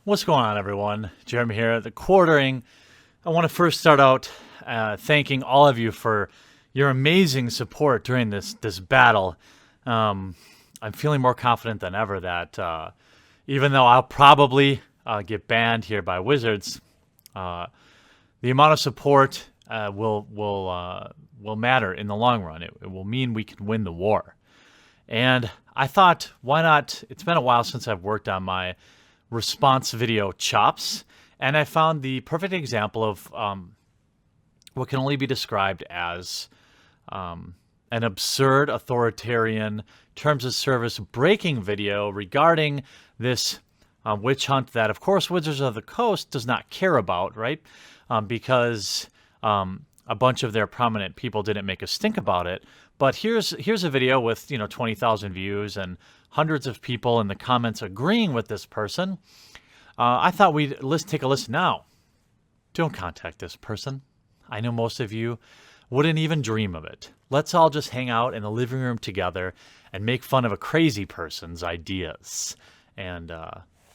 What's going on, everyone? Jeremy here at The Quartering. I want to first start out thanking all of you for your amazing support during this battle. I'm feeling more confident than ever that even though I'll probably get banned here by Wizards, the amount of support will matter in the long run. It will mean we can win the war. And I thought, why not? It's been a while since I've worked on my response video chops, and I found the perfect example of what can only be described as an absurd authoritarian terms of service breaking video regarding this witch hunt that, of course, Wizards of the Coast does not care about, right? Because a bunch of their prominent people didn't make a stink about it. But here's a video with 20,000 views and hundreds of people in the comments agreeing with this person. I thought we'd take a listen now. Don't contact this person. I know most of you wouldn't even dream of it. Let's all just hang out in the living room together and make fun of a crazy person's ideas. And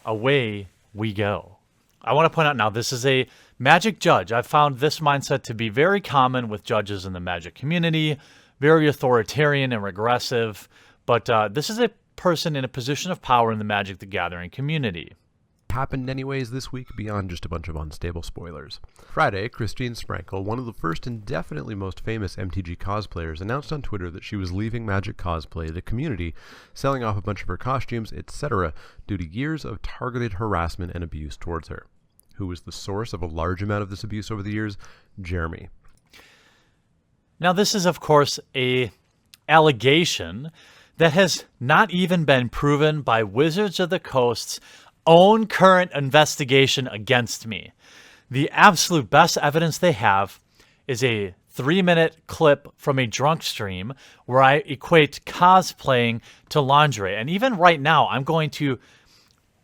away we go. I want to point out now, this is a Magic judge. I've found this mindset to be very common with judges in the Magic community, very authoritarian and regressive, but this is a person in a position of power in the Magic the Gathering community. Happened anyways this week beyond just a bunch of unstable spoilers. Friday, Christine Sprankle, one of the first and definitely most famous MTG cosplayers, announced on Twitter that she was leaving Magic Cosplay, the community, selling off a bunch of her costumes, etc., due to years of targeted harassment and abuse towards her. Who was the source of a large amount of this abuse over the years? Jeremy. Now, this is, of course, a allegation that has not even been proven by Wizards of the Coast's own current investigation against me. The absolute best evidence they have is a 3-minute clip from a drunk stream where I equate cosplaying to lingerie. And even right now, I'm going to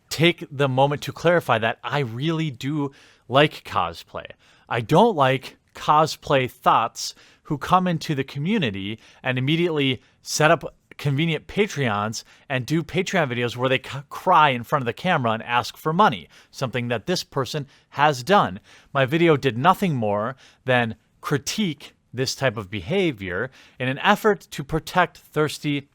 take the moment to clarify that I really do like cosplay. I don't like cosplay thoughts who come into the community and immediately set up convenient Patreons and do Patreon videos where they cry in front of the camera and ask for money, something that this person has done. My video did nothing more than critique this type of behavior in an effort to protect thirsty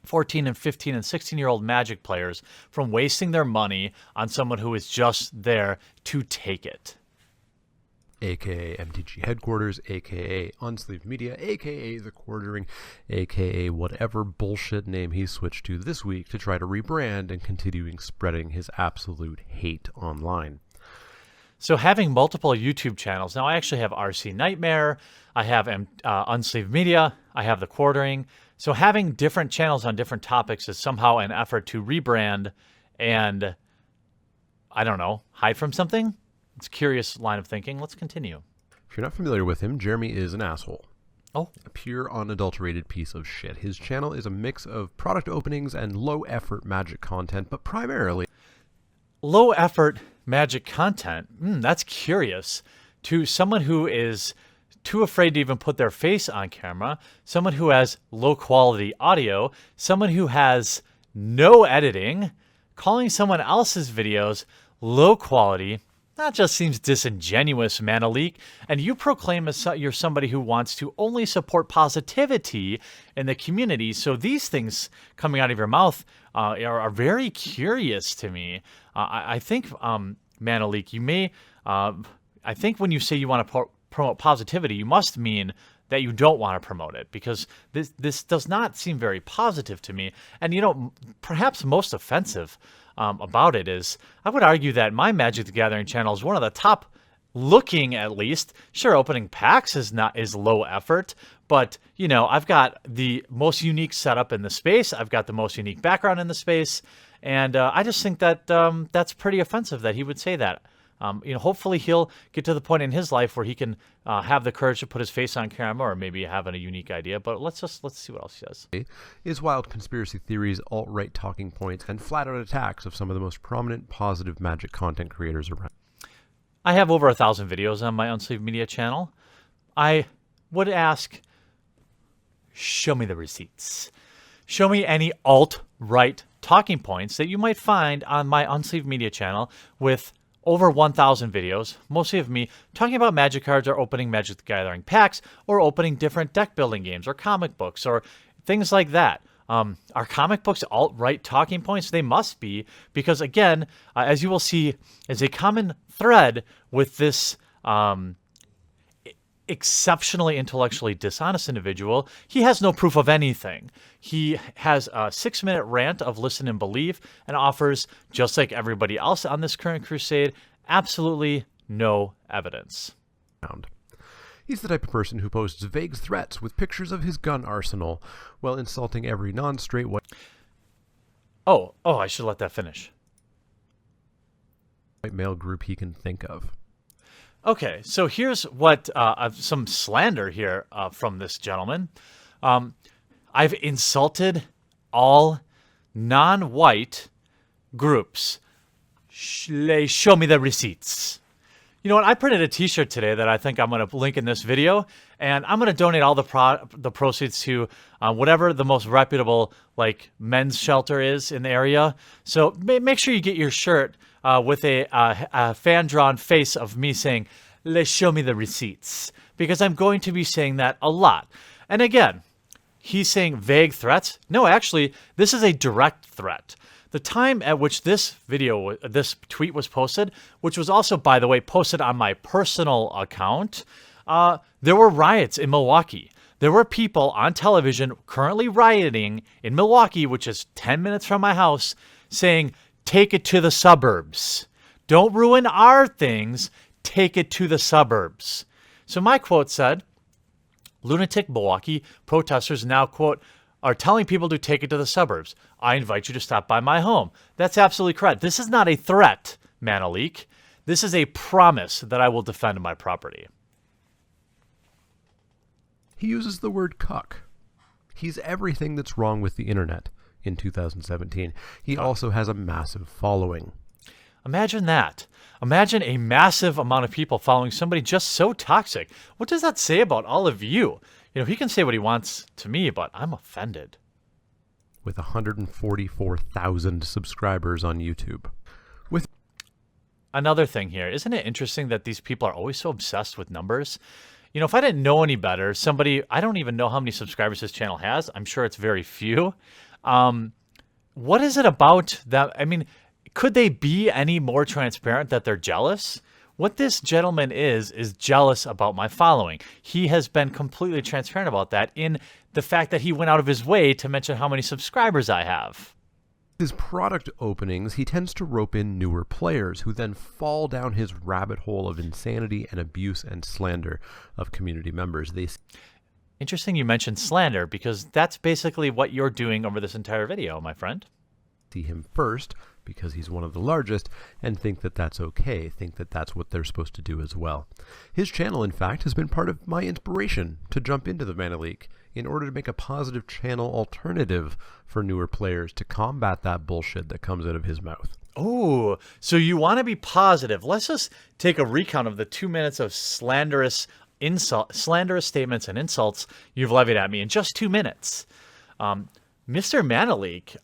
14 and 15 and 16-year-old Magic players from wasting their money on someone who is just there to take it. AKA MTG Headquarters, AKA Unsleeved Media, AKA The Quartering, AKA whatever bullshit name he switched to this week to try to rebrand and continuing spreading his absolute hate online. So having multiple YouTube channels, now I actually have RC Nightmare, I have Unsleeved Media, I have The Quartering. So having different channels on different topics is somehow an effort to rebrand and, I don't know, hide from something? It's a curious line of thinking. Let's continue. If you're not familiar with him, Jeremy is an asshole. Oh. A pure, unadulterated piece of shit. His channel is a mix of product openings and low-effort Magic content, but primarily low-effort Magic content? That's curious. To someone who is too afraid to even put their face on camera, someone who has low-quality audio, someone who has no editing, calling someone else's videos low-quality, that just seems disingenuous, Manalik. And you proclaim you're somebody who wants to only support positivity in the community. So these things coming out of your mouth are very curious to me. I think, Manalik, you may... I think when you say you want to promote positivity, you must mean that you don't want to promote it, because this does not seem very positive to me. And, perhaps most offensive about it is, I would argue that my Magic the Gathering channel is one of the top looking, at least. Sure, opening packs is low effort, but, I've got the most unique setup in the space. I've got the most unique background in the space. And I just think that that's pretty offensive that he would say that. Hopefully he'll get to the point in his life where he can have the courage to put his face on camera, or maybe have a unique idea. But let's see what else he says. Is wild conspiracy theories, alt-right talking points, and flat-out attacks of some of the most prominent positive Magic content creators around. I have over 1,000 videos on my Unsleeved Media channel. I would ask, show me the receipts. Show me any alt-right talking points that you might find on my Unsleeved Media channel with over 1,000 videos, mostly of me talking about Magic cards or opening Magic the Gathering packs or opening different deck building games or comic books or things like that. Are comic books alt-right talking points? They must be, because again, as you will see, is a common thread with this exceptionally intellectually dishonest individual. He has no proof of anything. He has a 6-minute rant of listen and believe and offers, just like everybody else on this current crusade, absolutely no evidence. He's the type of person who posts vague threats with pictures of his gun arsenal while insulting every non-straight white I should let that finish. male group he can think of. Okay, so here's what some slander here from this gentleman. I've insulted all non-white groups. Show me the receipts. You know what? I printed a T-shirt today that I think I'm going to link in this video, and I'm going to donate all the proceeds to whatever the most reputable like men's shelter is in the area. So make sure you get your shirt with a fan-drawn face of me saying, "Let's show me the receipts," because I'm going to be saying that a lot. And again, he's saying vague threats. No, actually, this is a direct threat. The time at which this tweet was posted, which was also, by the way, posted on my personal account, there were riots in Milwaukee. There were people on television currently rioting in Milwaukee, which is 10 minutes from my house, saying, "Take it to the suburbs. Don't ruin our things. Take it to the suburbs." So my quote said, "Lunatic Milwaukee protesters now, quote, are telling people to take it to the suburbs. I invite you to stop by my home." That's absolutely correct. This is not a threat, Manalik. This is a promise that I will defend my property. He uses the word cuck. He's everything that's wrong with the internet in 2017. He also has a massive following. Imagine that. Imagine a massive amount of people following somebody just so toxic. What does that say about all of you? You know, he can say what he wants to me, but I'm offended. With 144,000 subscribers on YouTube. With another thing here, isn't it interesting that these people are always so obsessed with numbers? You know, if I didn't know any better, I don't even know how many subscribers this channel has. I'm sure it's very few. What is it about that? I mean, could they be any more transparent that they're jealous? What this gentleman is jealous about my following. He has been completely transparent about that in the fact that he went out of his way to mention how many subscribers I have. His product openings, he tends to rope in newer players who then fall down his rabbit hole of insanity and abuse and slander of community members. Interesting you mentioned slander, because that's basically what you're doing over this entire video, my friend. See him first because he's one of the largest and think that that's okay, think that that's what they're supposed to do as well. His channel, in fact, has been part of my inspiration to jump into the Mana League in order to make a positive channel alternative for newer players to combat that bullshit that comes out of his mouth. Oh, so you want to be positive. Let's just take a recount of the 2 minutes of slanderous statements and insults you've levied at me in just 2 minutes. Mr. Manalik,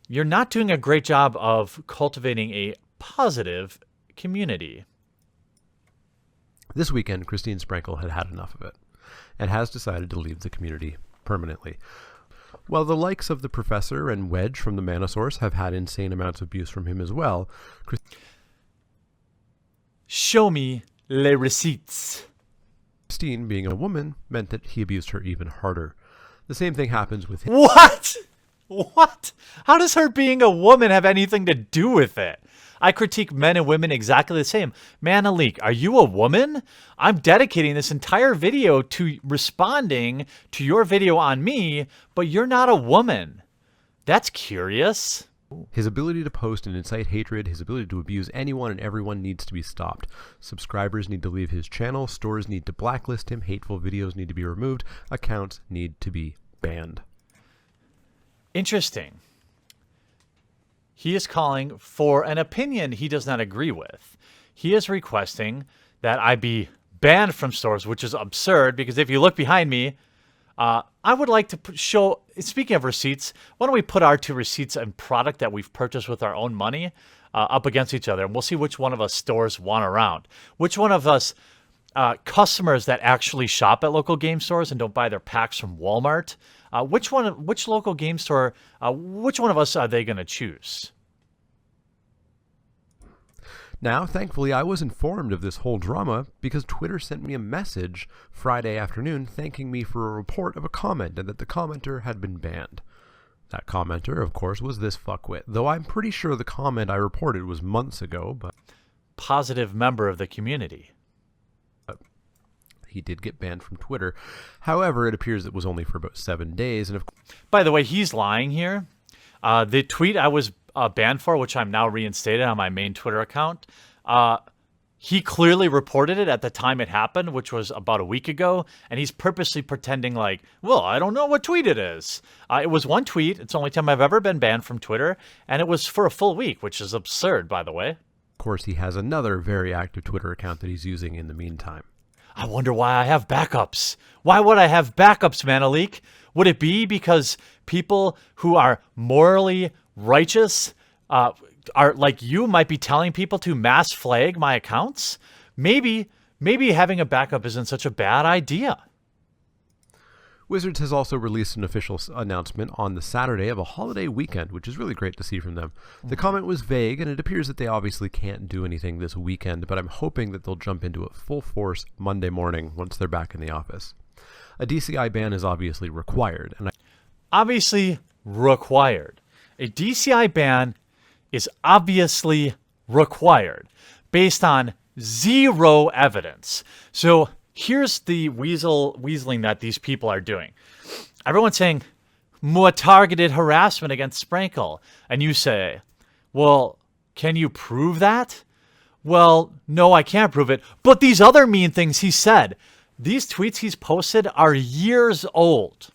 you're not doing a great job of cultivating a positive community. This weekend, Christine Sprinkle had had enough of it and has decided to leave the community permanently. While the likes of the Professor and Wedge from the Mana Source have had insane amounts of abuse from him as well, show me les receipts. Christine, being a woman, meant that he abused her even harder. The same thing happens with him. What? What? How does her being a woman have anything to do with it? I critique men and women exactly the same. Manalik, are you a woman? I'm dedicating this entire video to responding to your video on me, but you're not a woman. That's curious. His ability to post and incite hatred, his ability to abuse anyone and everyone needs to be stopped. Subscribers need to leave his channel, stores need to blacklist him, hateful videos need to be removed, accounts need to be banned. Interesting. He is calling for an opinion he does not agree with. He is requesting that I be banned from stores, which is absurd because if you look behind me, I would like to show, speaking of receipts, why don't we put our 2 receipts and product that we've purchased with our own money up against each other, and we'll see which one of us stores one around. Which one of us customers that actually shop at local game stores and don't buy their packs from Walmart, which local game store, which one of us are they going to choose? Now, thankfully, I was informed of this whole drama because Twitter sent me a message Friday afternoon thanking me for a report of a comment and that the commenter had been banned. That commenter, of course, was this fuckwit, though I'm pretty sure the comment I reported was months ago, but... Positive member of the community. He did get banned from Twitter. However, it appears it was only for about 7 days, and By the way, he's lying here. The tweet I was banned for, which I'm now reinstated on my main Twitter account, he clearly reported it at the time it happened, which was about a week ago, and he's purposely pretending like, well, I don't know what tweet it is. It was one tweet. It's the only time I've ever been banned from Twitter, and it was for a full week, which is absurd, by the way. Of course, he has another very active Twitter account that he's using in the meantime. I wonder why I have backups. Why would I have backups, Manalik? Would it be because people who are morally righteous are like you might be telling people to mass flag my accounts? Maybe having a backup isn't such a bad idea. Wizards has also released an official announcement on the Saturday of a holiday weekend, which is really great to see from them. The comment was vague, and it appears that they obviously can't do anything this weekend, but I'm hoping that they'll jump into it full force Monday morning once they're back in the office. A DCI ban is obviously required, and obviously required. A DCI ban is obviously required based on zero evidence. So here's the weaseling that these people are doing. Everyone's saying more targeted harassment against Sprinkle. And you say, well, can you prove that? Well, no, I can't prove it. But these other mean things he said, these tweets he's posted are years old.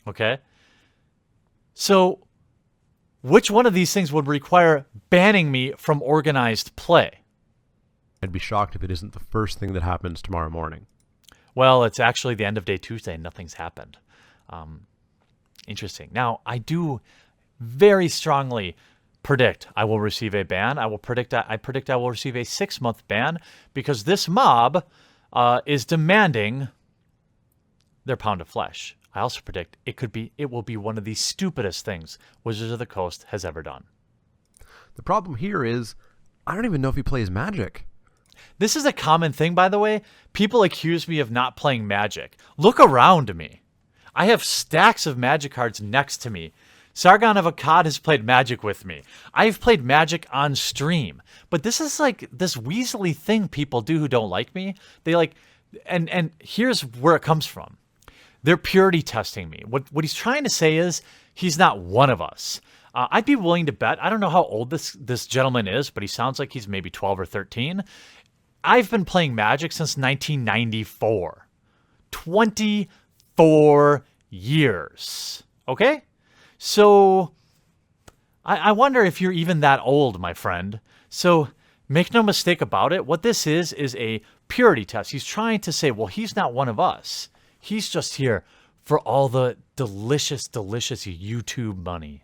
Okay? So which one of these things would require banning me from organized play? I'd be shocked if it isn't the first thing that happens tomorrow morning. Well, it's actually the end of day Tuesday and nothing's happened. Interesting. Now, I do very strongly predict I will receive a ban. I predict I will receive a 6-month ban because this mob is demanding their pound of flesh. I also predict it will be one of the stupidest things Wizards of the Coast has ever done. The problem here is I don't even know if he plays Magic. This is a common thing, by the way. People accuse me of not playing Magic. Look around me. I have stacks of Magic cards next to me. Sargon of Akkad has played Magic with me. I've played Magic on stream. But this is like this weaselly thing people do who don't like me. They like, and here's where it comes from. They're purity testing me. What he's trying to say is he's not one of us. I'd be willing to bet, I don't know how old this gentleman is, but he sounds like he's maybe 12 or 13. I've been playing Magic since 1994. 24 years. Okay? So I wonder if you're even that old, my friend. So make no mistake about it. What this is a purity test. He's trying to say, well, he's not one of us. He's just here for all the delicious, delicious YouTube money.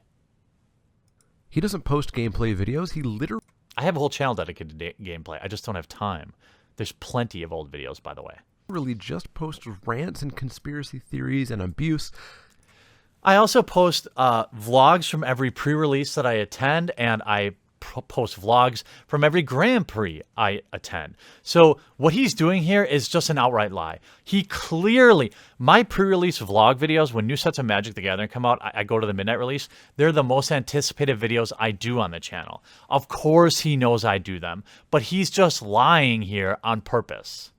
He doesn't post gameplay videos. He literally... I have a whole channel dedicated to gameplay. I just don't have time. There's plenty of old videos, by the way. Really just posts rants and conspiracy theories and abuse. I also post vlogs from every pre-release that I attend, and I post vlogs from every Grand Prix I attend. So what he's doing here is just an outright lie. He clearly, my pre-release vlog videos, when new sets of Magic the Gathering come out, I go to the midnight release. They're the most anticipated videos I do on the channel. Of course he knows I do them, but he's just lying here on purpose.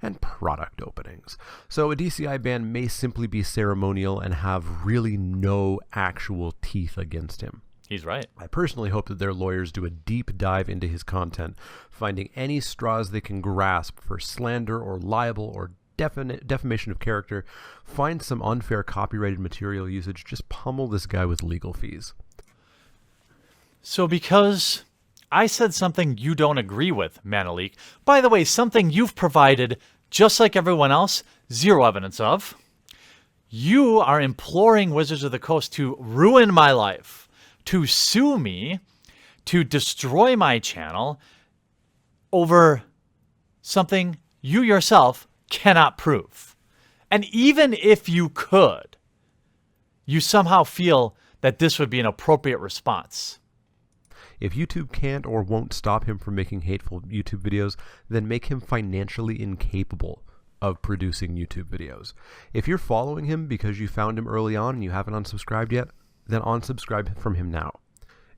And product openings. So a DCI ban may simply be ceremonial and have really no actual teeth against him. He's right. I personally hope that their lawyers do a deep dive into his content, finding any straws they can grasp for slander or libel or defamation of character, find some unfair copyrighted material usage, just pummel this guy with legal fees. So because I said something you don't agree with, Manalik, by the way, something you've provided, just like everyone else, zero evidence of, You are imploring Wizards of the Coast to ruin my life, to sue me, to destroy my channel over something you yourself cannot prove. And even if you could, you somehow feel that this would be an appropriate response. If YouTube can't or won't stop him from making hateful YouTube videos, then make him financially incapable of producing YouTube videos. If you're following him because you found him early on and you haven't unsubscribed yet, then unsubscribe from him now.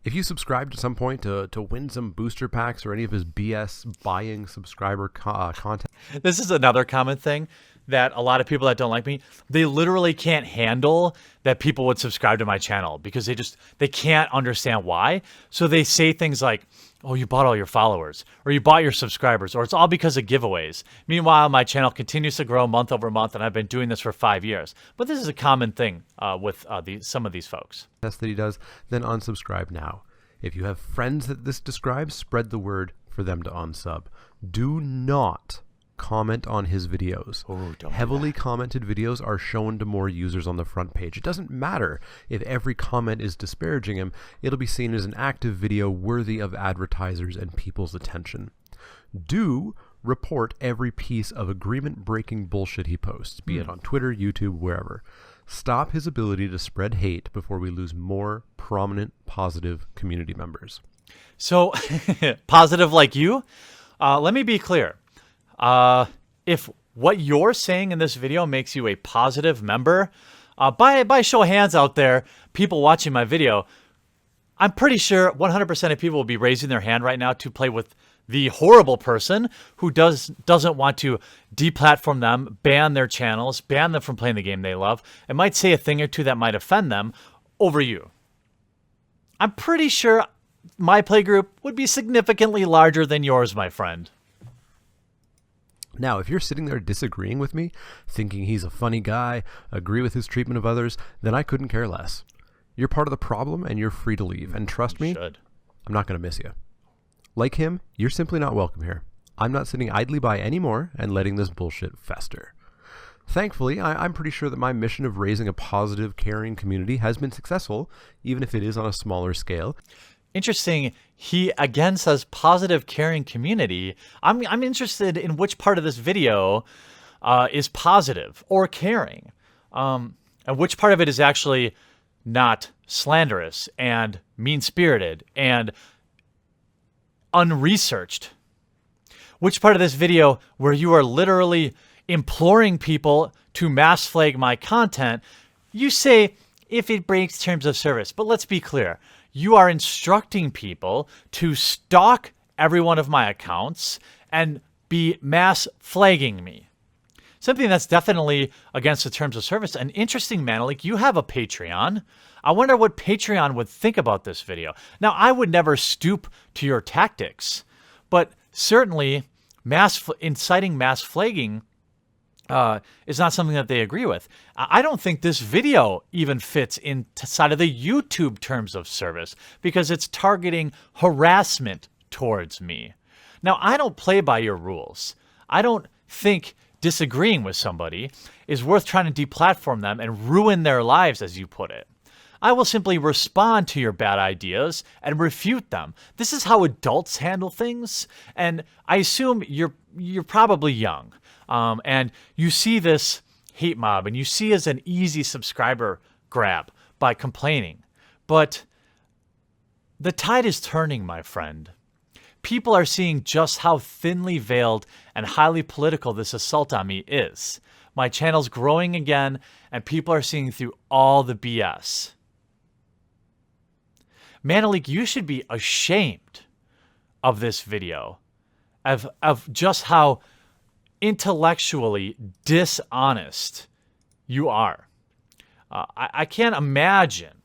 If you subscribed at some point to win some booster packs or any of his BS buying subscriber content. This is another common thing that a lot of people that don't like me, they literally can't handle that people would subscribe to my channel because they can't understand why. So they say things like, oh, you bought all your followers, or you bought your subscribers, or it's all because of giveaways. Meanwhile, my channel continues to grow month over month, and I've been doing this for 5 years. But this is a common thing with some of these folks. That he does, then unsubscribe now. If you have friends that this describes, spread the word for them to unsub. Do not comment on his videos. Oh, don't Heavily commented videos are shown to more users on the front page. It doesn't matter if every comment is disparaging him. It'll be seen as an active video worthy of advertisers and people's attention. Do report every piece of agreement-breaking bullshit he posts, be it on Twitter, YouTube, wherever. Stop his ability to spread hate before we lose more prominent, positive community members. So, positive like you? Let me be clear. If what you're saying in this video makes you a positive member, by show of hands out there, people watching my video, I'm pretty sure 100% of people will be raising their hand right now to play with the horrible person who doesn't want to deplatform them, ban their channels, ban them from playing the game they love, and might say a thing or two that might offend them over you. I'm pretty sure my playgroup would be significantly larger than yours, my friend. Now, if you're sitting there disagreeing with me, thinking he's a funny guy, agree with his treatment of others, then I couldn't care less. You're part of the problem, and you're free to leave. And trust me, I'm not going to miss you. Like him, you're simply not welcome here. I'm not sitting idly by anymore and letting this bullshit fester. Thankfully, I'm pretty sure that my mission of raising a positive, caring community has been successful, even if it is on a smaller scale. Interesting. He again says positive, caring community. I'm interested in which part of this video is positive or caring, and which part of it is actually not slanderous and mean-spirited and unresearched. Which part of this video where you are literally imploring people to mass flag my content, you say if it breaks terms of service. But let's be clear. You are instructing people to stalk every one of my accounts and be mass flagging me. Something that's definitely against the terms of service. And interesting, Manalik, you have a Patreon. I wonder what Patreon would think about this video. Now, I would never stoop to your tactics, but certainly inciting mass flagging is not something that they agree with. I don't think this video even fits inside of the YouTube terms of service because it's targeting harassment towards me. Now, I don't play by your rules. I don't think disagreeing with somebody is worth trying to deplatform them and ruin their lives, as you put it. I will simply respond to your bad ideas and refute them. This is how adults handle things, and I assume you're probably young. And you see this hate mob and you see as an easy subscriber grab by complaining. But the tide is turning, my friend. People are seeing just how thinly veiled and highly political this assault on me is. My channel's growing again and people are seeing through all the BS. Manalik, you should be ashamed of this video, of just how intellectually dishonest you are. I can't imagine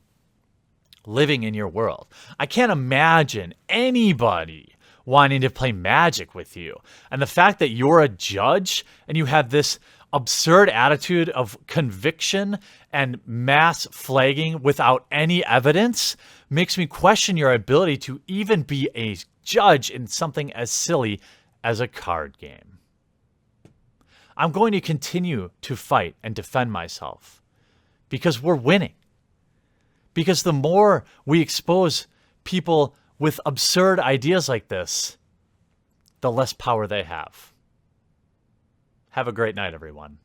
living in your world. I can't imagine anybody wanting to play Magic with you. And the fact that you're a judge and you have this absurd attitude of conviction and mass flagging without any evidence makes me question your ability to even be a judge in something as silly as a card game. I'm going to continue to fight and defend myself. because we're winning. Because the more we expose people with absurd ideas like this, the less power they have. Have a great night, everyone.